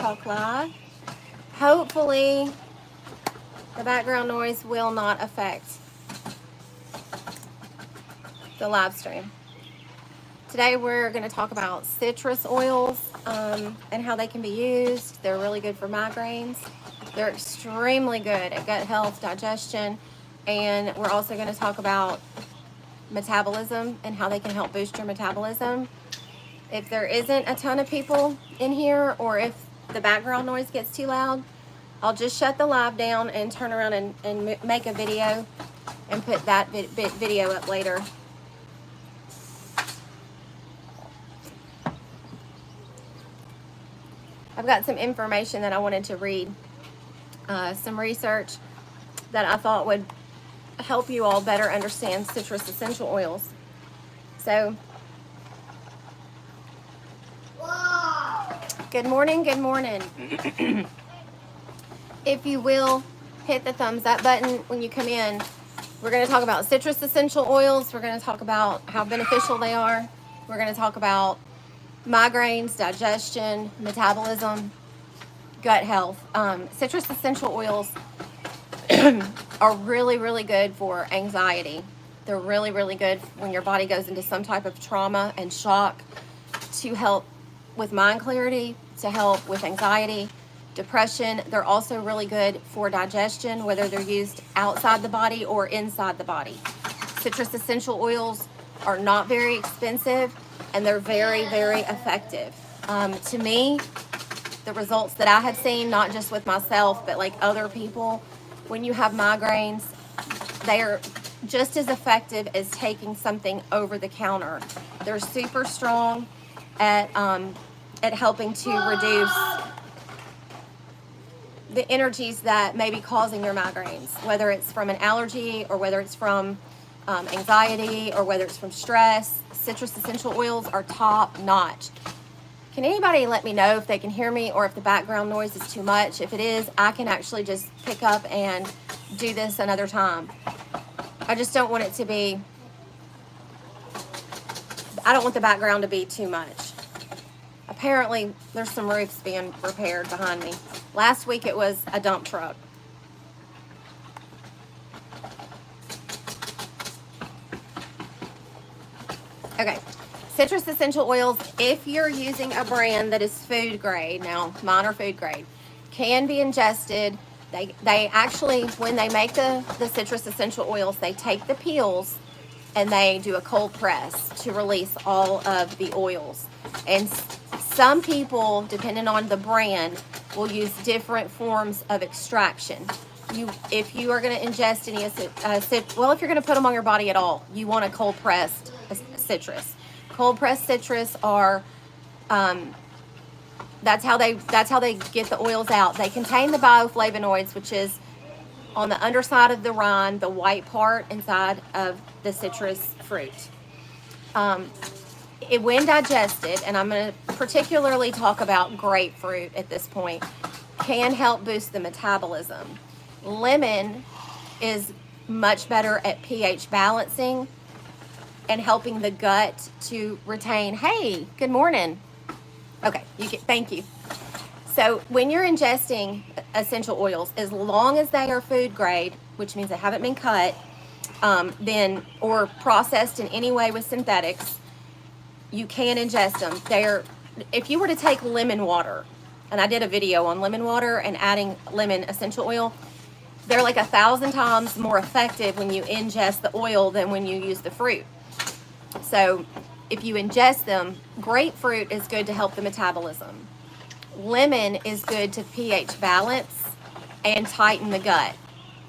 Talk Live. Hopefully, the background noise will not affect the live stream. Today we're going to talk about citrus oils and how they can be used. They're really good for migraines. They're extremely good at gut health, digestion, and we're also going to talk about metabolism and how they can help boost your metabolism. If there isn't a ton of people in here, or if the background noise gets too loud, I'll just shut the live down and turn around and make a video and put that video up later. I've got some information that I wanted to read, some research that I thought would help you all better understand citrus essential oils. So, good morning, good morning. If you will, hit the thumbs up button when you come in. We're going to talk about citrus essential oils. We're going to talk about how beneficial they are. We're going to talk about migraines, digestion, metabolism, gut health. Citrus essential oils are really, really good for anxiety. They're really, really good when your body goes into some type of trauma and shock, to help with mind clarity, to help with anxiety, depression. They're also really good for digestion, whether they're used outside the body or inside the body. Citrus essential oils are not very expensive, and they're very, very effective. To me, the results that I have seen, not just with myself, but like other people, when you have migraines, they are just as effective as taking something over the counter. They're super strong at helping to reduce the energies that may be causing your migraines, whether it's from an allergy or whether it's from anxiety or whether it's from stress. Citrus essential oils are top notch. Can anybody let me know if they can hear me or if the background noise is too much? If it is, I can actually just pick up and do this another time. I just don't want it to be, I don't want the background to be too much. Apparently, there's some roofs being repaired behind me. Last week it was a dump truck. Okay, citrus essential oils, if you're using a brand that is food grade, now mine are food grade, can be ingested. They actually, when they make the citrus essential oils, they take the peels and they do a cold press to release all of the oils. And some people, depending on the brand, will use different forms of extraction. If you are going to ingest any if you're going to put them on your body at all, you want a cold pressed citrus. Cold pressed citrus are that's how they get the oils out. They contain the bioflavonoids, which is on the underside of the rind, the white part inside of the citrus fruit. When digested, and I'm going to particularly talk about grapefruit at this point, can help boost the metabolism. Lemon is much better at pH balancing and helping the gut to retain. Hey, good morning. Okay, thank you. So when you're ingesting essential oils, as long as they are food grade, which means they haven't been cut, then or processed in any way with synthetics, you can ingest them. If you were to take lemon water, and I did a video on lemon water and adding lemon essential oil, they're like 1,000 times more effective when you ingest the oil than when you use the fruit. So if you ingest them, grapefruit is good to help the metabolism. Lemon is good to pH balance and tighten the gut.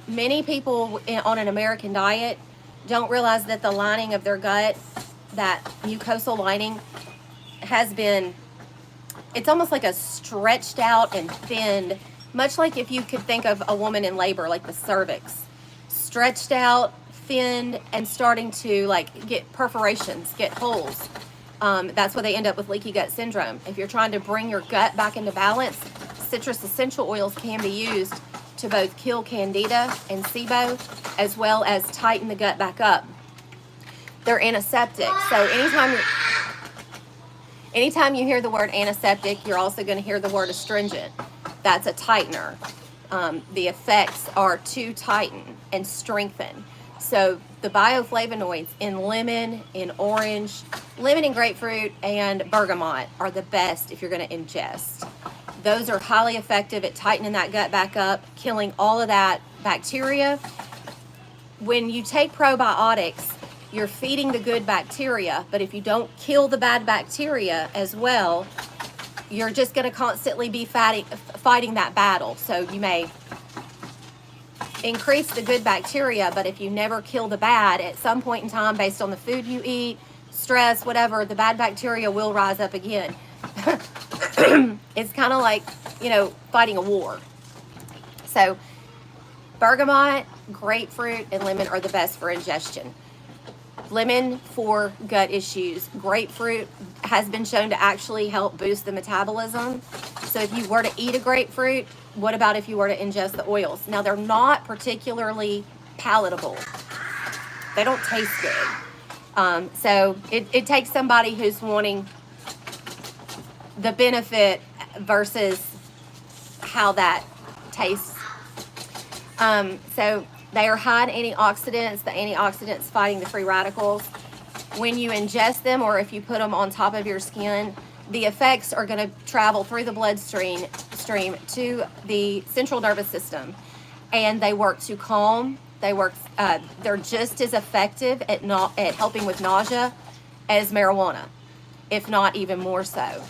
Many people on an American diet don't realize that the lining of their gut, that mucosal lining, it's almost like a stretched out and thinned, much like if you could think of a woman in labor, like the cervix, stretched out, thinned, and starting to like get perforations, get holes. That's why they end up with leaky gut syndrome. If you're trying to bring your gut back into balance, citrus essential oils can be used to both kill candida and SIBO, as well as tighten the gut back up. They're antiseptic, so Anytime you hear the word antiseptic, you're also going to hear the word astringent. That's a tightener. The effects are to tighten and strengthen. So the bioflavonoids in lemon, in orange, lemon and grapefruit, and bergamot are the best if you're going to ingest. Those are highly effective at tightening that gut back up, killing all of that bacteria. When you take probiotics, you're feeding the good bacteria, but if you don't kill the bad bacteria as well, you're just going to constantly be fighting that battle. So you may increase the good bacteria, but if you never kill the bad, at some point in time, based on the food you eat, stress, whatever, the bad bacteria will rise up again. It's kind of like, fighting a war. So bergamot, grapefruit, and lemon are the best for ingestion. Lemon for gut issues. Grapefruit has been shown to actually help boost the metabolism. So if you were to eat a grapefruit, what about if you were to ingest the oils? Now, they're not particularly palatable. They don't taste good. So it takes somebody who's wanting the benefit versus how that tastes. So they are high in antioxidants. The antioxidants fighting the free radicals. When you ingest them, or if you put them on top of your skin, the effects are going to travel through the bloodstream to the central nervous system, and they work to calm. They're just as effective at helping with nausea as marijuana, if not even more so.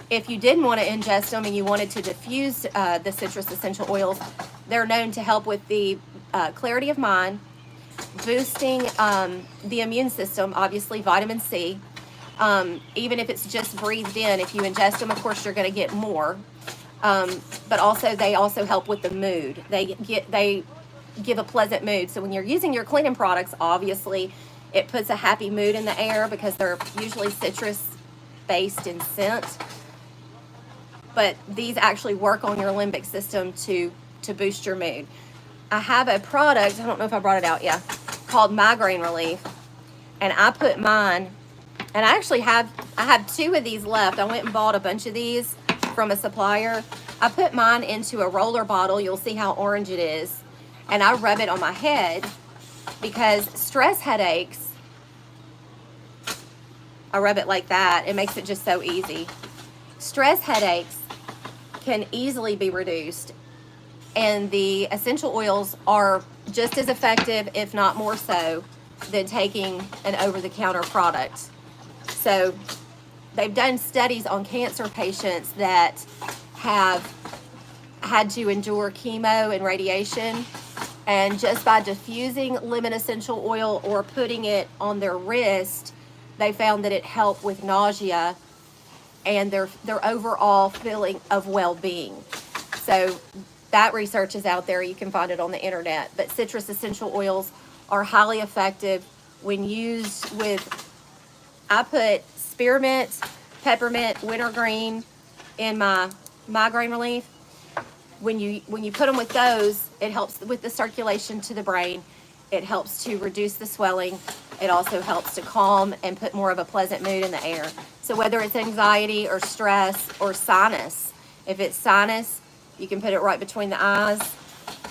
If you didn't want to ingest them and you wanted to diffuse the citrus essential oils, they're known to help with the clarity of mind, boosting the immune system, obviously vitamin C. Even if it's just breathed in, if you ingest them, of course, you're going to get more. But also, they also help with the mood. They give a pleasant mood. So when you're using your cleaning products, obviously, it puts a happy mood in the air because they're usually citrus-based in scent. But these actually work on your limbic system to boost your mood. I have a product, I don't know if I brought it out yet, called Migraine Relief. And I put mine, and I have 2 of these left. I went and bought a bunch of these from a supplier. I put mine into a roller bottle. You'll see how orange it is. And I rub it on my head because stress headaches, I rub it like that. It makes it just so easy. Stress headaches can easily be reduced, and the essential oils are just as effective, if not more so, than taking an over-the-counter product. So they've done studies on cancer patients that have had to endure chemo and radiation, and just by diffusing lemon essential oil or putting it on their wrist, they found that it helped with nausea and their overall feeling of well-being. So that research is out there. You can find it on the internet. But citrus essential oils are highly effective when used with, I put spearmint, peppermint, wintergreen in my migraine relief. When you put them with those, it helps with the circulation to the brain. It helps to reduce the swelling. It also helps to calm and put more of a pleasant mood in the air. So whether it's anxiety or stress or sinus, if it's sinus, you can put it right between the eyes,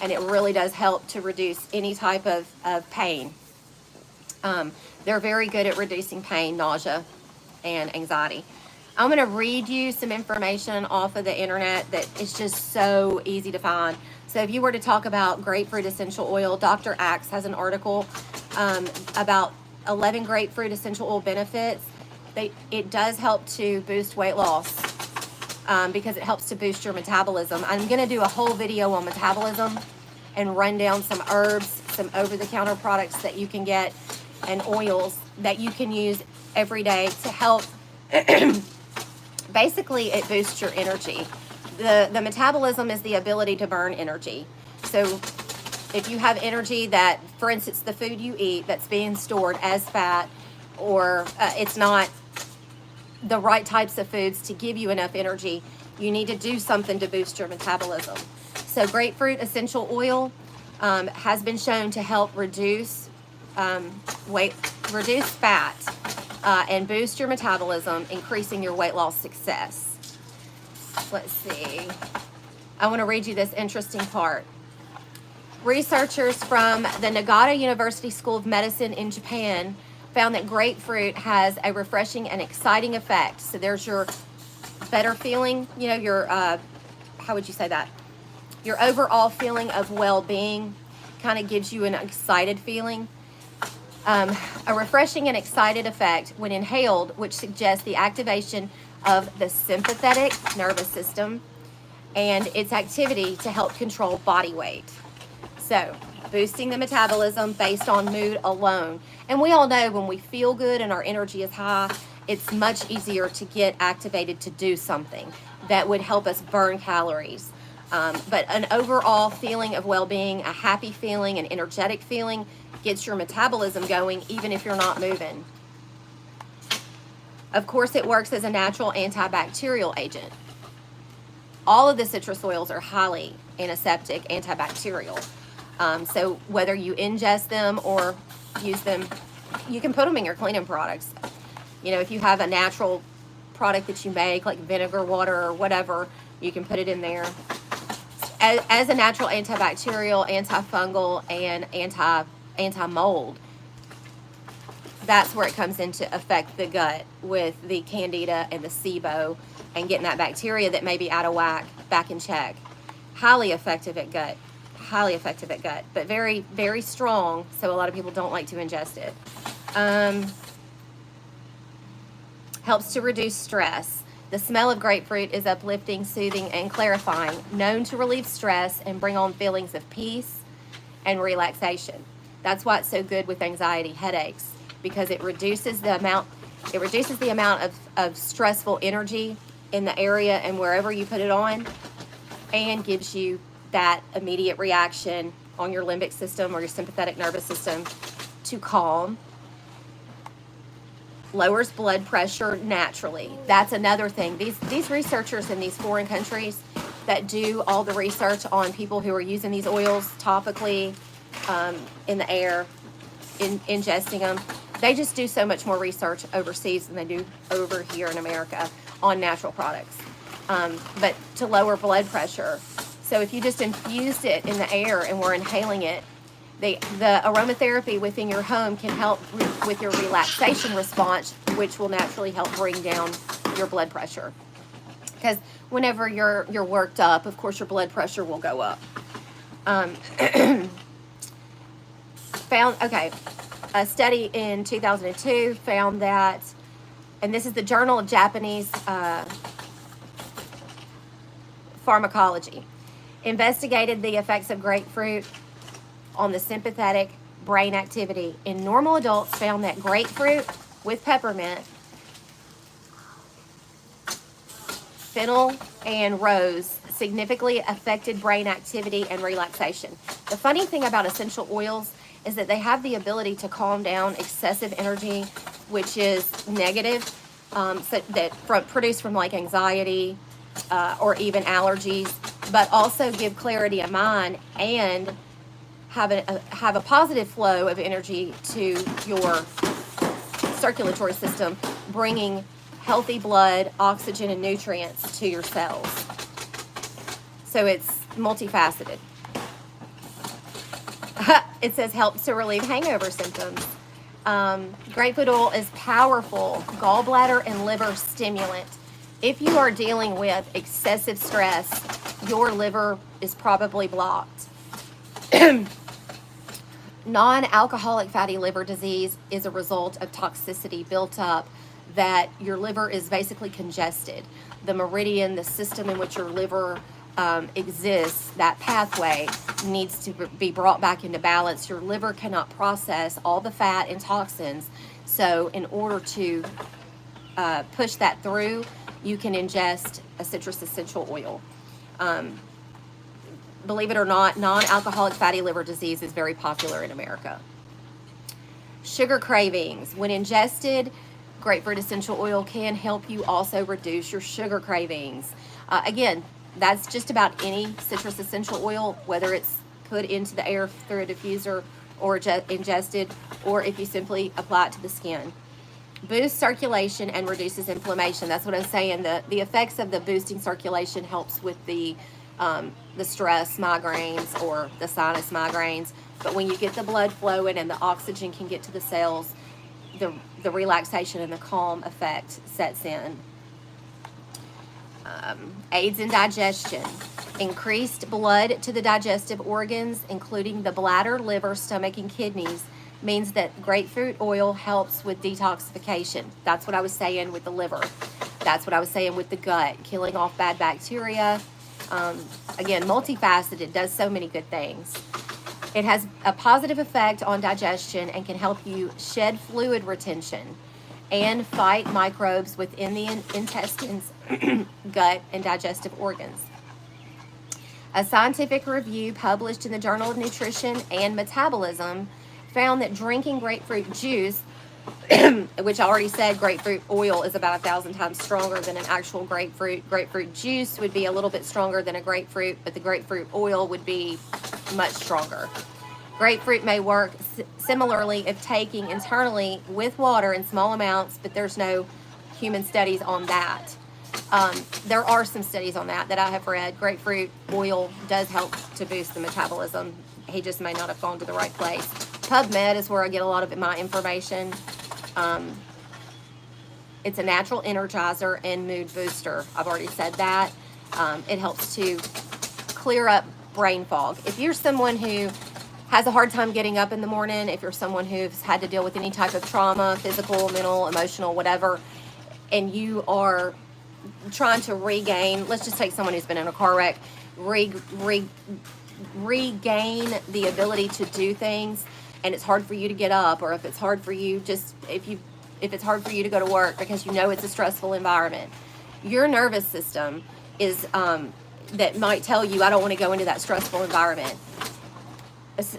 and it really does help to reduce any type of pain. They're very good at reducing pain, nausea, and anxiety. I'm going to read you some information off of the internet that is just so easy to find. So if you were to talk about grapefruit essential oil, Dr. Axe has an article about 11 grapefruit essential oil benefits. It does help to boost weight loss because it helps to boost your metabolism. I'm going to do a whole video on metabolism and run down some herbs, some over-the-counter products that you can get, and oils that you can use every day to help. Basically, it boosts your energy. The metabolism is the ability to burn energy. So if you have energy that, for instance, the food you eat that's being stored as fat, or it's not the right types of foods to give you enough energy, you need to do something to boost your metabolism. So grapefruit essential oil has been shown to help reduce fat. and boost your metabolism, increasing your weight loss success. Let's see. I want to read you this interesting part. Researchers from the Nagata University School of Medicine in Japan found that grapefruit has a refreshing and exciting effect. So there's your better feeling, you know, your, how would you say that? Your overall feeling of well-being kind of gives you an excited feeling. A refreshing and excited effect when inhaled, which suggests the activation of the sympathetic nervous system and its activity to help control body weight. So, boosting the metabolism based on mood alone. And we all know when we feel good and our energy is high, it's much easier to get activated to do something that would help us burn calories. But an overall feeling of well-being, a happy feeling, an energetic feeling gets your metabolism going even if you're not moving. Of course, it works as a natural antibacterial agent. All of the citrus oils are highly antiseptic, antibacterial. So whether you ingest them or use them, you can put them in your cleaning products. You know, if you have a natural product that you make, like vinegar water or whatever, you can put it in there. As a natural antibacterial, antifungal, and anti-mold, that's where it comes into affect the gut with the candida and the SIBO and getting that bacteria that may be out of whack back in check. Highly effective at gut. Highly effective at gut, but very, very strong, so a lot of people don't like to ingest it. Helps to reduce stress. The smell of grapefruit is uplifting, soothing, and clarifying, known to relieve stress and bring on feelings of peace and relaxation. That's why it's so good with anxiety, headaches, because it reduces the amount of stressful energy in the area and wherever you put it on, and gives you that immediate reaction on your limbic system or your sympathetic nervous system to calm. Lowers blood pressure naturally. That's another thing. These researchers in these foreign countries that do all the research on people who are using these oils topically, in the air, ingesting them, they just do so much more research overseas than they do over here in America on natural products. But to lower blood pressure. So if you just infused it in the air and were inhaling it, the aromatherapy within your home can help with your relaxation response, which will naturally help bring down your blood pressure. Because whenever you're worked up, of course your blood pressure will go up. A study in 2002 found that, and this is the Journal of Japanese Pharmacology, investigated the effects of grapefruit on the sympathetic brain activity. In normal adults, found that grapefruit with peppermint, fennel, and rose significantly affected brain activity and relaxation. The funny thing about essential oils is that they have the ability to calm down excessive energy, which is negative, produced from like anxiety or even allergies, but also give clarity of mind and have a positive flow of energy to your circulatory system, bringing healthy blood, oxygen, and nutrients to your cells. So it's multifaceted. It says helps to relieve hangover symptoms. Grapefruit oil is powerful gallbladder and liver stimulant. If you are dealing with excessive stress, your liver is probably blocked. Non-alcoholic fatty liver disease is a result of toxicity built up that your liver is basically congested. The meridian, the system in which your liver exists, that pathway needs to be brought back into balance. Your liver cannot process all the fat and toxins. So in order to push that through, you can ingest a citrus essential oil. Believe it or not, non-alcoholic fatty liver disease is very popular in America. Sugar cravings. When ingested, grapefruit essential oil can help you also reduce your sugar cravings. Again, that's just about any citrus essential oil, whether it's put into the air through a diffuser or ingested, or if you simply apply it to the skin. Boosts circulation and reduces inflammation. That's what I'm saying. The effects of the boosting circulation helps with the stress migraines or the sinus migraines. But when you get the blood flowing and the oxygen can get to the cells, the relaxation and the calm effect sets in. Aids in digestion. Increased blood to the digestive organs, including the bladder, liver, stomach, and kidneys, means that grapefruit oil helps with detoxification. That's what I was saying with the liver. That's what I was saying with the gut, killing off bad bacteria. Again, multifaceted, does so many good things. It has a positive effect on digestion and can help you shed fluid retention and fight microbes within the intestines, gut, and digestive organs. A scientific review published in the Journal of Nutrition and Metabolism found that drinking grapefruit juice, which I already said grapefruit oil is about 1,000 times stronger than an actual grapefruit. Grapefruit juice would be a little bit stronger than a grapefruit, but the grapefruit oil would be much stronger. Grapefruit may work similarly if taken internally with water in small amounts, but there's no human studies on that. There are some studies on that I have read. Grapefruit oil does help to boost the metabolism. He just may not have gone to the right place. PubMed is where I get a lot of my information. It's a natural energizer and mood booster. I've already said that. It helps to clear up brain fog. If you're someone who has a hard time getting up in the morning, if you're someone who's had to deal with any type of trauma, physical, mental, emotional, whatever, and you are trying to regain, let's just take someone who's been in a car wreck, regain the ability to do things, and it's hard for you to get up, or if it's hard for you if it's hard for you to go to work because you know it's a stressful environment, your nervous system is that might tell you, I don't want to go into that stressful environment.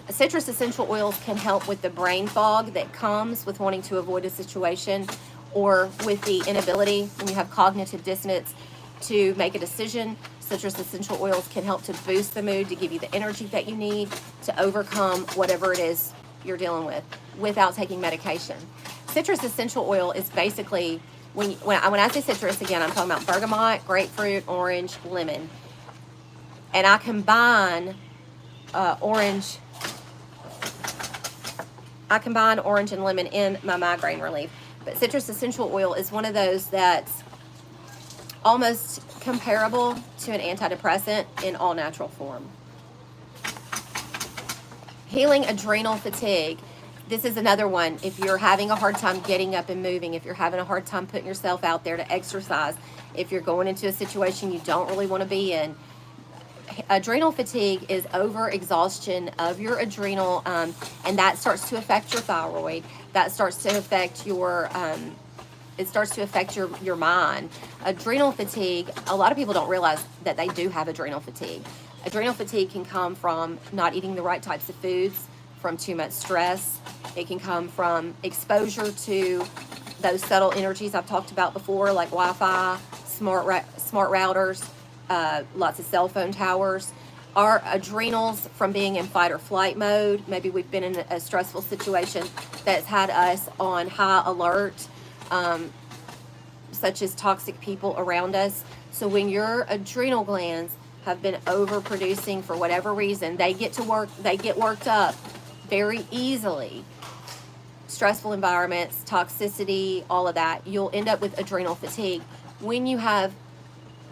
Citrus essential oils can help with the brain fog that comes with wanting to avoid a situation, or with the inability, when you have cognitive dissonance, to make a decision. Citrus essential oils can help to boost the mood, to give you the energy that you need to overcome whatever it is you're dealing with without taking medication. Citrus essential oil is basically, when I say citrus, again, I'm talking about bergamot, grapefruit, orange, lemon. And I combine orange and lemon in my migraine relief. But citrus essential oil is one of those that's almost comparable to an antidepressant in all natural form. Healing adrenal fatigue. This is another one. If you're having a hard time getting up and moving, if you're having a hard time putting yourself out there to exercise, if you're going into a situation you don't really want to be in, adrenal fatigue is overexhaustion of your adrenal, and that starts to affect your thyroid. That starts to affect your your mind. Adrenal fatigue, a lot of people don't realize that they do have adrenal fatigue. Adrenal fatigue can come from not eating the right types of foods, from too much stress. It can come from exposure to those subtle energies I've talked about before, like Wi-Fi, smart routers, lots of cell phone towers. Our adrenals, from being in fight or flight mode, maybe we've been in a stressful situation that's had us on high alert, such as toxic people around us. So when your adrenal glands have been overproducing for whatever reason, they get worked up very easily. Stressful environments, toxicity, all of that, you'll end up with adrenal fatigue. When you have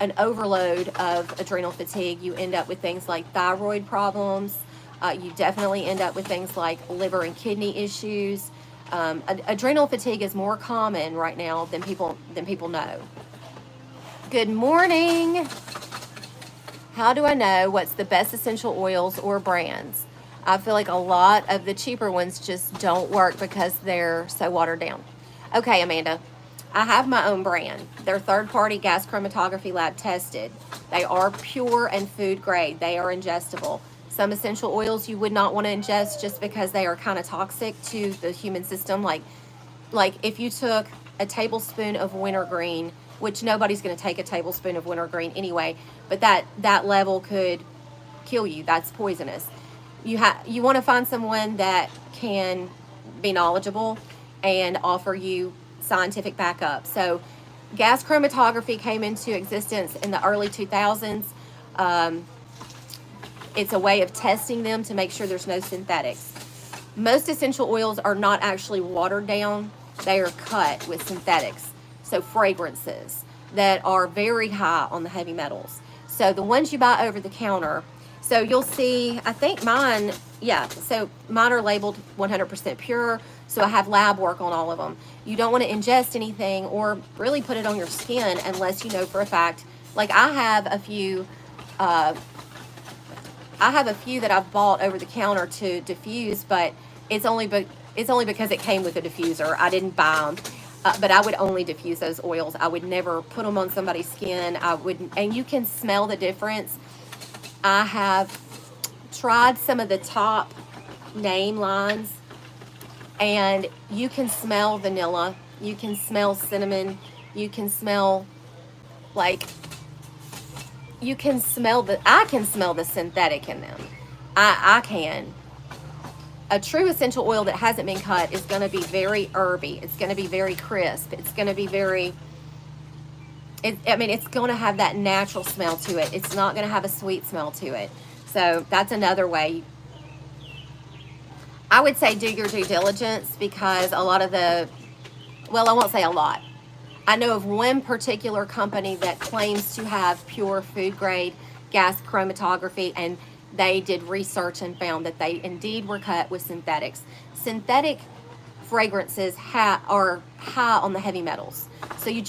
an overload of adrenal fatigue, you end up with things like thyroid problems. You definitely end up with things like liver and kidney issues. Adrenal fatigue is more common right now than people know. Good morning. How do I know what's the best essential oils or brands? I feel like a lot of the cheaper ones just don't work because they're so watered down. Okay, Amanda. I have my own brand. They're third-party gas chromatography lab tested. They are pure and food grade. They are ingestible. Some essential oils you would not want to ingest just because they are kind of toxic to the human system. Like if you took a tablespoon of wintergreen, which nobody's going to take a tablespoon of wintergreen anyway, but that level could kill you. That's poisonous. You want to find someone that can be knowledgeable and offer you scientific backup. So gas chromatography came into existence in the early 2000s. Um, it's a way of testing them to make sure there's no synthetics. Most essential oils are not actually watered down, they are cut with synthetics. So, fragrances that are very high on the heavy metals. So, the ones you buy over the counter, so you'll see, I think mine, yeah, so mine are labeled 100% pure. So, I have lab work on all of them. You don't want to ingest anything or really put it on your skin unless you know for a fact. Like, uh, I have a few that I've bought over the counter to diffuse, but it's only because it came with a diffuser. I didn't buy them, but I would only diffuse those oils. I would never put them on somebody's skin. I wouldn't, and you can smell the difference. I have tried some of the top name lines, and you can smell vanilla. You can smell cinnamon. You can smell like I can smell the synthetic in them. I can. A true essential oil that hasn't been cut is going to be very herby. It's going to be very crisp. It's going to be it's going to have that natural smell to it. It's not going to have a sweet smell to it. So that's another way. I would say do your due diligence, because a lot of I won't say a lot. I know of one particular company that claims to have pure food grade gas chromatography, and they did research and found that they indeed were cut with synthetics. Synthetic fragrances are high on the heavy metals. So you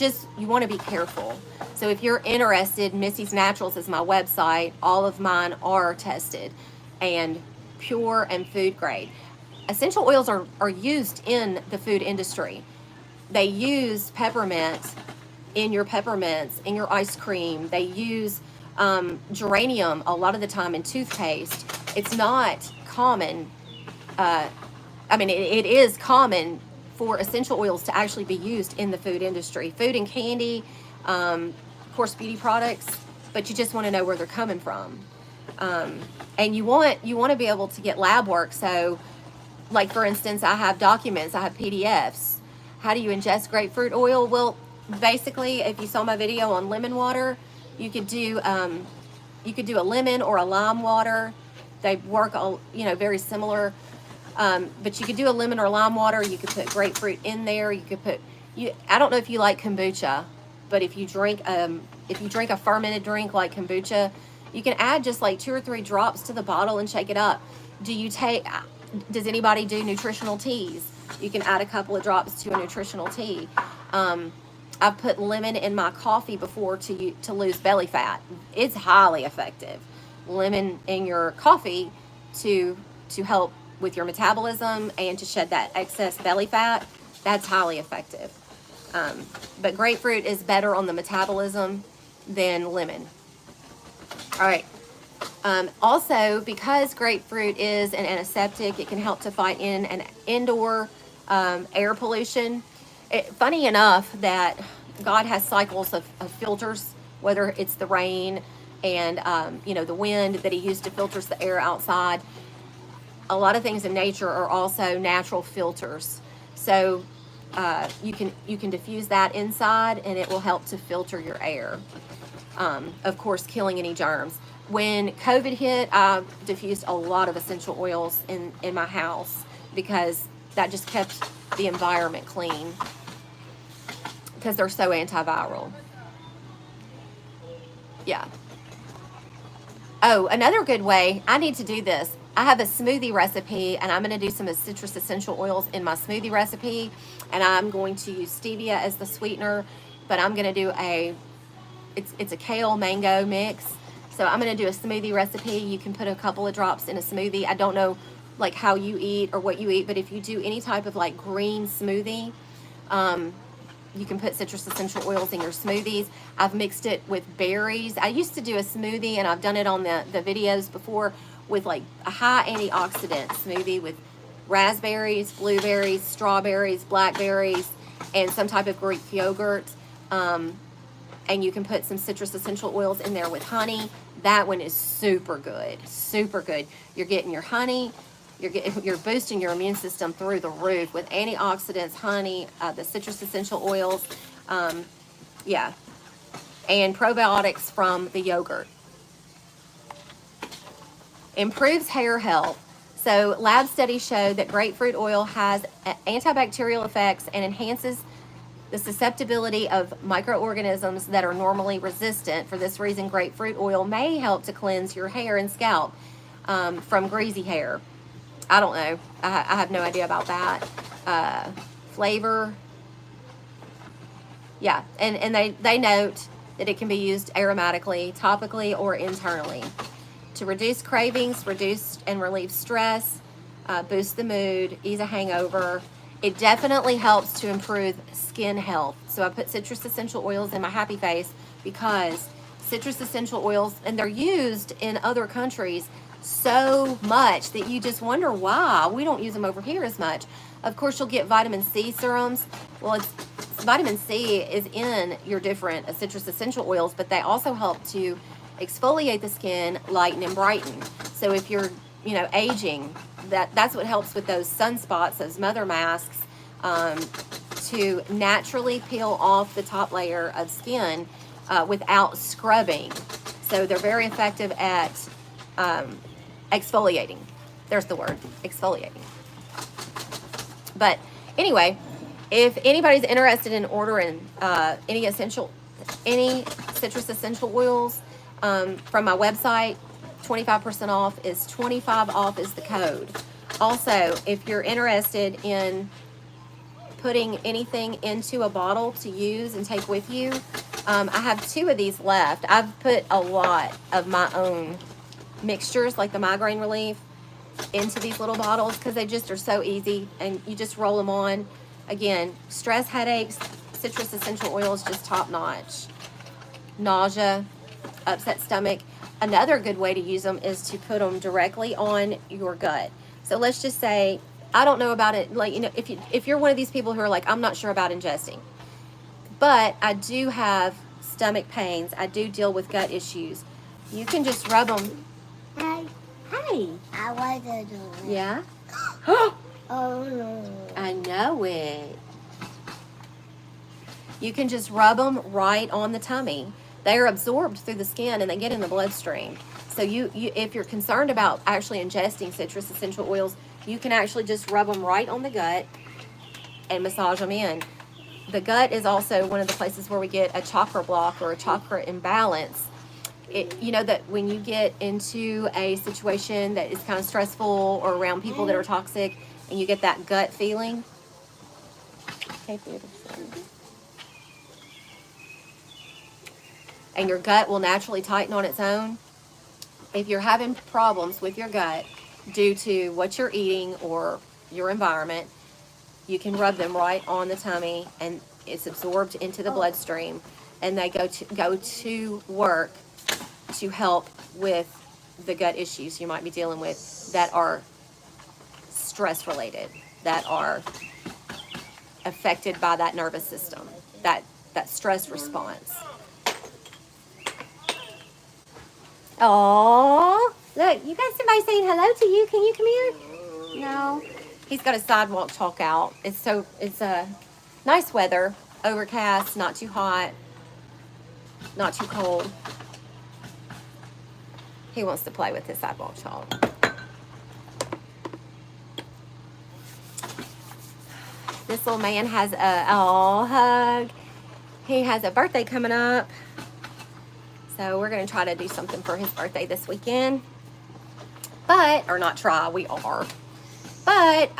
want to be careful. So if you're interested, Missy's Naturals is my website. All of mine are tested and pure and food grade. Essential oils are used in the food industry. They use peppermint in your peppermints, in your ice cream. They use geranium a lot of the time in toothpaste. It's not common. It is common for essential oils to actually be used in the food industry, food and candy, of course, beauty products. But you just want to know where they're coming from, and you want to be able to get lab work. So, like for instance, I have documents, I have PDFs. How do you ingest grapefruit oil? Well, basically, if you saw my video on lemon water, you could do a lemon or a lime water. They work very similar. But you could do a lemon or lime water. You could put grapefruit in there. You could put I don't know if you like kombucha, but if you drink a fermented drink like kombucha, you can add just like 2 or 3 drops to the bottle and shake it up. Does anybody do nutritional teas? You can add a couple of drops to a nutritional tea. I've put lemon in my coffee before to lose belly fat. It's highly effective. Lemon in your coffee to help with your metabolism and to shed that excess belly fat. That's highly effective. But grapefruit is better on the metabolism than lemon. All right. Also, because grapefruit is an antiseptic, it can help to fight in an indoor air pollution. Funny enough that God has cycles of filters, whether it's the rain and the wind that He used to filter the air outside. A lot of things in nature are also natural filters. So you can diffuse that inside, and it will help to filter your air. Of course, killing any germs. When COVID hit, I diffused a lot of essential oils in my house, because that just kept the environment clean, because they're so antiviral. Yeah. Oh, another good way, I need to do this. I have a smoothie recipe, and I'm going to do some citrus essential oils in my smoothie recipe, and I'm going to use stevia as the sweetener, but I'm going to do it's a kale mango mix. So I'm going to do a smoothie recipe. You can put a couple of drops in a smoothie. I don't know like how you eat or what you eat, but if you do any type of like green smoothie, you can put citrus essential oils in your smoothies. I've mixed it with berries. I used to do a smoothie, and I've done it on the videos before, with like a high antioxidant smoothie with raspberries, blueberries, strawberries, blackberries, and some type of Greek yogurt. And you can put some citrus essential oils in there with honey. That one is super good, super good. You're getting your honey, you're boosting your immune system through the roof with antioxidants, honey, the citrus essential oils, yeah, and probiotics from the yogurt. Improves hair health. So lab studies show that grapefruit oil has antibacterial effects and enhances the susceptibility of microorganisms that are normally resistant. For this reason, grapefruit oil may help to cleanse your hair and scalp from greasy hair. I don't know. I have no idea about that. Flavor. Yeah, and they note that it can be used aromatically, topically, or internally to reduce cravings, reduce and relieve stress, boost the mood, ease a hangover. It definitely helps to improve skin health. So I put citrus essential oils in my happy face because citrus essential oils, and they're used in other countries so much that you just wonder why we don't use them over here as much. Of course, you'll get vitamin C serums. Well, vitamin C is in your different citrus essential oils, but they also help to exfoliate the skin, lighten and brighten. So if you're, aging, that's what helps with those sunspots, those mother masks, to naturally peel off the top layer of skin without scrubbing. So they're very effective at exfoliating. There's the word, exfoliating. But anyway, if anybody's interested in ordering any citrus essential oils from my website, 25% off is 25 off is the code. Also, if you're interested in putting anything into a bottle to use and take with you, I have 2 of these left. I've put a lot of my own mixtures, like the migraine relief, into these little bottles because they just are so easy, and you just roll them on. Again, stress, headaches, citrus essential oils, just top notch. Nausea, upset stomach. Another good way to use them is to put them directly on your gut. So let's just say, I don't know about it, if you're one of these people who are like, I'm not sure about ingesting, but I do have stomach pains, I do deal with gut issues, you can just rub them. Hey. I want to do it. Yeah? Oh no. I know it. You can just rub them right on the tummy. They are absorbed through the skin and they get in the bloodstream. So you if you're concerned about actually ingesting citrus essential oils, you can actually just rub them right on the gut and massage them in. The gut is also one of the places where we get a chakra block or a chakra imbalance. That when you get into a situation that is kind of stressful or around people that are toxic and you get that gut feeling. Okay, beautiful. And your gut will naturally tighten on its own. If you're having problems with your gut due to what you're eating or your environment, you can rub them right on the tummy and it's absorbed into the bloodstream, and they go to work to help with the gut issues you might be dealing with that are stress related, that are affected by that nervous system, that stress response. Oh, look, you got somebody saying hello to you. Can you come here? No. He's got a sidewalk chalk out. It's nice weather, overcast, not too hot, not too cold. He wants to play with his sidewalk chalk. This little man has a hug. He has a birthday coming up. So we're going to try to do something for his birthday this weekend. Or not try, we are. But,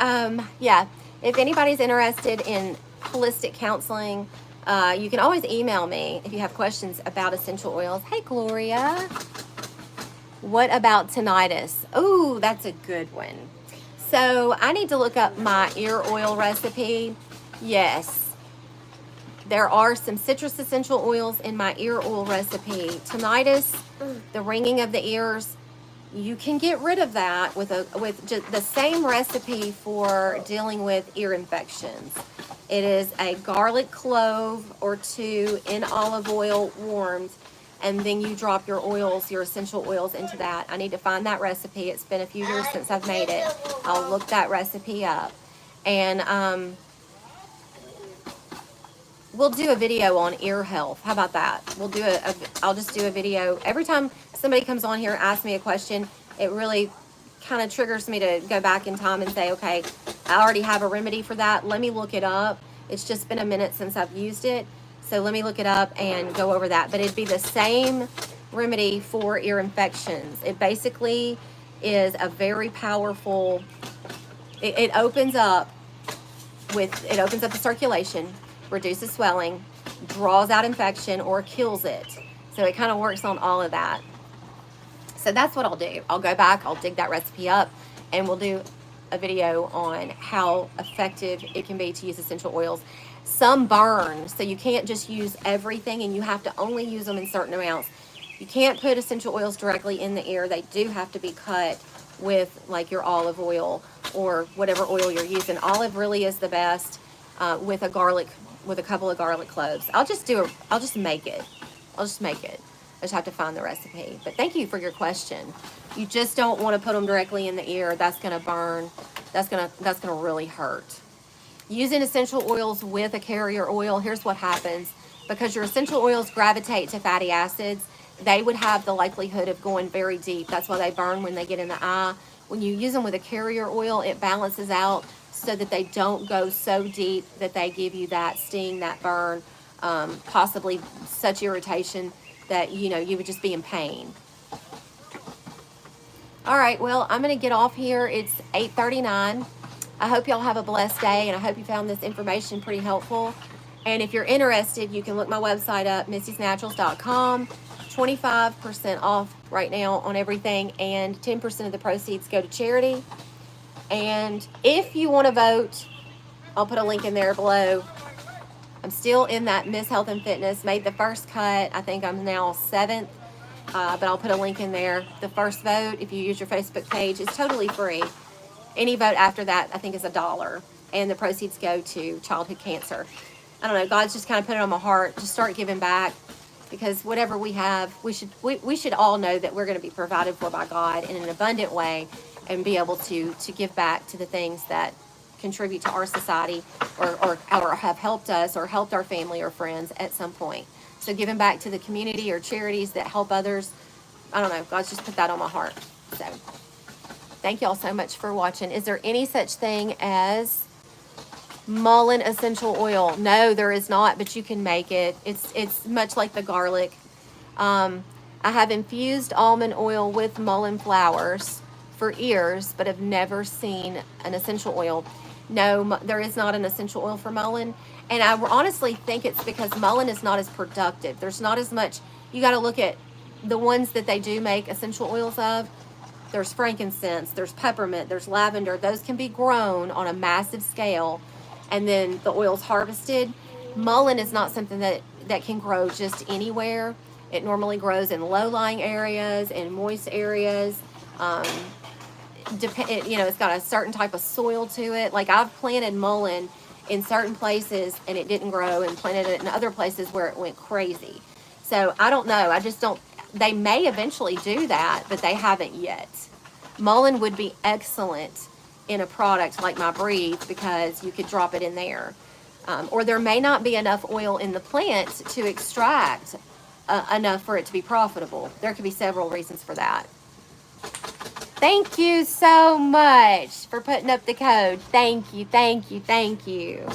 yeah, if anybody's interested in holistic counseling, you can always email me if you have questions about essential oils. Hey, Gloria. What about tinnitus? Oh, that's a good one. So I need to look up my ear oil recipe. Yes, there are some citrus essential oils in my ear oil recipe. Tinnitus, the ringing of the ears, you can get rid of that with just the same recipe for dealing with ear infections. It is a garlic clove or 2 in olive oil warmed, and then you drop your oils, your essential oils into that. I need to find that recipe. It's been a few years since I've made it. I'll look that recipe up. And we'll do a video on ear health. How about that? I'll just do a video. Every time somebody comes on here and asks me a question, it really kind of triggers me to go back in time and say, okay, I already have a remedy for that. Let me look it up. It's just been a minute since I've used it. So let me look it up and go over that. But it'd be the same remedy for ear infections. It basically is a very powerful, it opens up the circulation, reduces swelling, draws out infection, or kills it. So it kind of works on all of that. So that's what I'll do. I'll go back, I'll dig that recipe up, and we'll do a video on how effective it can be to use essential oils. Some burn, so you can't just use everything, and you have to only use them in certain amounts. You can't put essential oils directly in the ear. They do have to be cut with like your olive oil or whatever oil you're using. Olive really is the best with a couple of garlic cloves. I'll just make it. I just have to find the recipe. But thank you for your question. You just don't want to put them directly in the ear. That's going to burn. That's going to really hurt. Using essential oils with a carrier oil, here's what happens. Because your essential oils gravitate to fatty acids, they would have the likelihood of going very deep. That's why they burn when they get in the eye. When you use them with a carrier oil, it balances out so that they don't go so deep that they give you that sting, that burn, possibly such irritation that, you would just be in pain. All right, well, I'm going to get off here. It's 8:39. I hope y'all have a blessed day, and I hope you found this information pretty helpful. And if you're interested, you can look my website up, missysnaturals.com. 25% off right now on everything, and 10% of the proceeds go to charity. And if you want to vote, I'll put a link in there below. I'm still in that Miss Health and Fitness, made the first cut. I think I'm now 7th, but I'll put a link in there. The first vote, if you use your Facebook page, is totally free. Any vote after that, I think, is $1, and the proceeds go to childhood cancer. I don't know, God's just kind of put it on my heart to start giving back, because whatever we have, we should all know that we're going to be provided for by God in an abundant way, and be able to give back to the things that contribute to our society or have helped us or helped our family or friends at some point. So giving back to the community or charities that help others, I don't know, God's just put that on my heart. So thank y'all so much for watching. Is there any such thing as mullein essential oil? No, there is not, but you can make it. It's much like the garlic. I have infused almond oil with mullein flowers for ears, but have never seen an essential oil. No, there is not an essential oil for mullein. And I honestly think it's because mullein is not as productive. There's not as much. You got to look at the ones that they do make essential oils of. There's frankincense, there's peppermint, there's lavender. Those can be grown on a massive scale, and then the oil's harvested. Mullein is not something that can grow just anywhere. It normally grows in low-lying areas, in moist areas. It's got a certain type of soil to it. Like, I've planted mullein in certain places and it didn't grow, and planted it in other places where it went crazy. So I don't know. They may eventually do that, but they haven't yet. Mullein would be excellent in a product like my Breathe, because you could drop it in there. Or there may not be enough oil in the plant to extract enough for it to be profitable. There could be several reasons for that. Thank you so much for putting up the code. Thank you, thank you, thank you.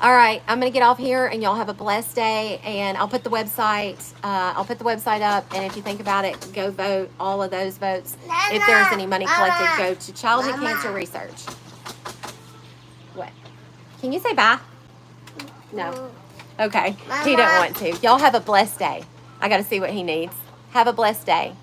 All right, I'm going to get off here, and y'all have a blessed day, and I'll put the website up, and if you think about it, go vote all of those votes. If there's any money collected, go to Childhood Cancer Research. What? Can you say bye? No. Okay, he don't want to. Y'all have a blessed day. I got to see what he needs. Have a blessed day.